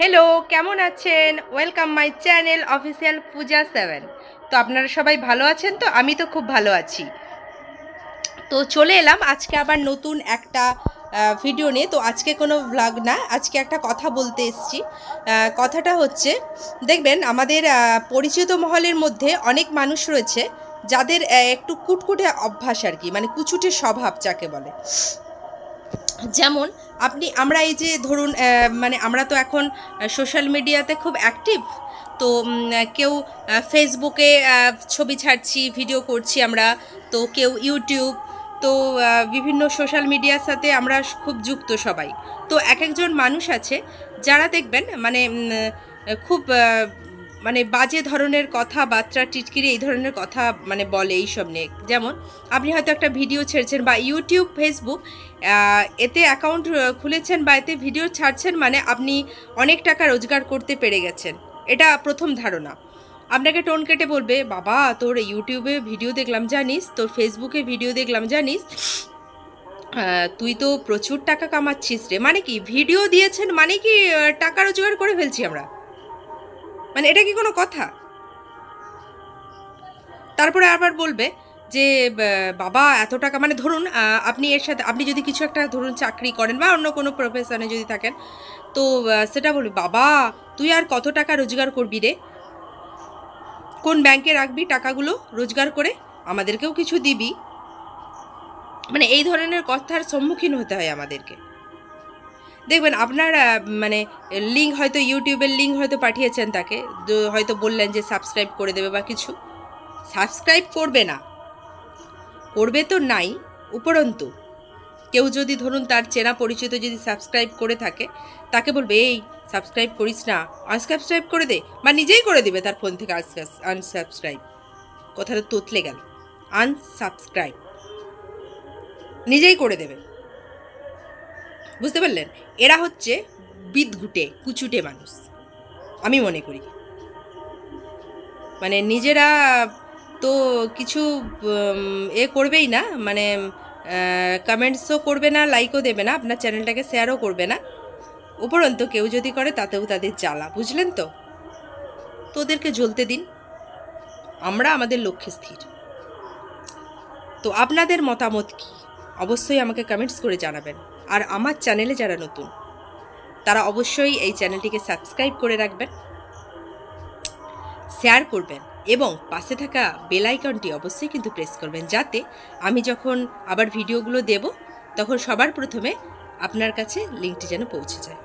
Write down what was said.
Hello, কেমন আছেন? Welcome my channel official পূজা 7। তো আপনারা সবাই ভালো আছেন তো? আমি তো খুব ভালো আছি। তো চলে এলাম আজকে আবার নতুন একটা ভিডিও নিয়ে। তো আজকে কোনো ভ্লগ না, আজকে একটা কথা বলতে এসেছি। কথাটা হচ্ছে, দেখবেন আমাদের পরিচিত মহলের মধ্যে অনেক মানুষ রয়েছে যাদের একটু কুটকুটে অভ্যাস আর কি, মানে কুচুটে স্বভাব যাকে বলে। যেমন আমরা এই যে ধরুন মানে আমরা তো এখন সোশ্যাল মিডিয়াতে খুব অ্যাক্টিভ। তো কেউ ফেসবুকে ছবি ছাড়ছি, ভিডিও করছি আমরা। তো কেউ ইউটিউব। তো বিভিন্ন সোশ্যাল মিডিয়ার সাথে আমরা খুব যুক্ত সবাই। তো এক একজন মানুষ আছে যারা দেখবেন মানে খুব মানে বাজে ধরনের কথাবার্তা, টিটকিরি এই ধরনের কথা মানে বলে এইসব নিয়ে। যেমন আপনি হয়তো একটা ভিডিও ছেড়েছেন বা ইউটিউব, ফেসবুক এতে অ্যাকাউন্ট খুলেছেন বা এতে ভিডিও ছাড়ছেন, মানে আপনি অনেক টাকা রোজগার করতে পেরে গেছেন। এটা প্রথম ধারণা। আপনাকে টোন কেটে বলবে, বাবা তোর ইউটিউবে ভিডিও দেখলাম জানিস, তোর ফেসবুকে ভিডিও দেখলাম জানিস, তুই তো প্রচুর টাকা কামাচ্ছিস রে। মানে কি ভিডিও দিয়েছেন মানে কি টাকা রোজগার করে ফেলছি আমরা? মানে এটা কি কোনো কথা? তারপরে আবার বলবে যে বাবা এত টাকা, মানে ধরুন আপনি এর সাথে আপনি যদি কিছু একটা ধরুন চাকরি করেন বা অন্য কোনো প্রফেশনে যদি থাকেন, তো সেটা বলবে, বাবা তুই আর কত টাকা রোজগার করবি রে, কোন ব্যাংকে রাখবি টাকাগুলো রোজগার করে, আমাদেরকেও কিছু দিবি। মানে এই ধরনের কথার সম্মুখীন হতে হয় আমাদেরকে। দেখবেন আপনার মানে লিঙ্ক হয়তো, ইউটিউবের লিঙ্ক হয়তো পাঠিয়েছেন তাকে, হয়তো বললেন যে সাবস্ক্রাইব করে দেবে বা কিছু। সাবস্ক্রাইব করবে না, করবে তো নাই। উপরন্তু কেউ যদি ধরুন তার চেনা পরিচিত যদি সাবস্ক্রাইব করে থাকে, তাকে বলবে এই সাবস্ক্রাইব করিস না, আনসাবস্ক্রাইব করে দে, বা নিজেই করে দেবে তার ফোন থেকে আনসাবস্ক্রাইব। কথাটা তোতলে গেল, আনসাবস্ক্রাইব নিজেই করে দেবে। বুঝতে পারলেন? এরা হচ্ছে বিদঘুটে কুচুটে মানুষ, আমি মনে করি। মানে নিজেরা তো কিছু করবেই না, মানে কমেন্টসও করবে না, লাইকও দেবে না, আপনার চ্যানেলটাকে শেয়ারও করবে না। উপরন্তু কেউ যদি করে তাতেও তাদের জ্বালা, বুঝলেন তো? তো ওদেরকে জ্বলতে দিন, আমরা আমাদের লক্ষ্যে স্থির। তো আপনাদের মতামত কি অবশ্যই আমাকে কমেন্টস করে জানাবেন। আর আমার চ্যানেলে যারা নতুন তারা অবশ্যই এই চ্যানেলটিকে সাবস্ক্রাইব করে রাখবেন, শেয়ার করবেন এবং পাশে থাকা বেল আইকনটি অবশ্যই কিন্তু প্রেস করবেন, যাতে আমি যখন আবার ভিডিওগুলো দেব তখন সবার প্রথমে আপনার কাছে লিঙ্কটি যেন পৌঁছে যায়।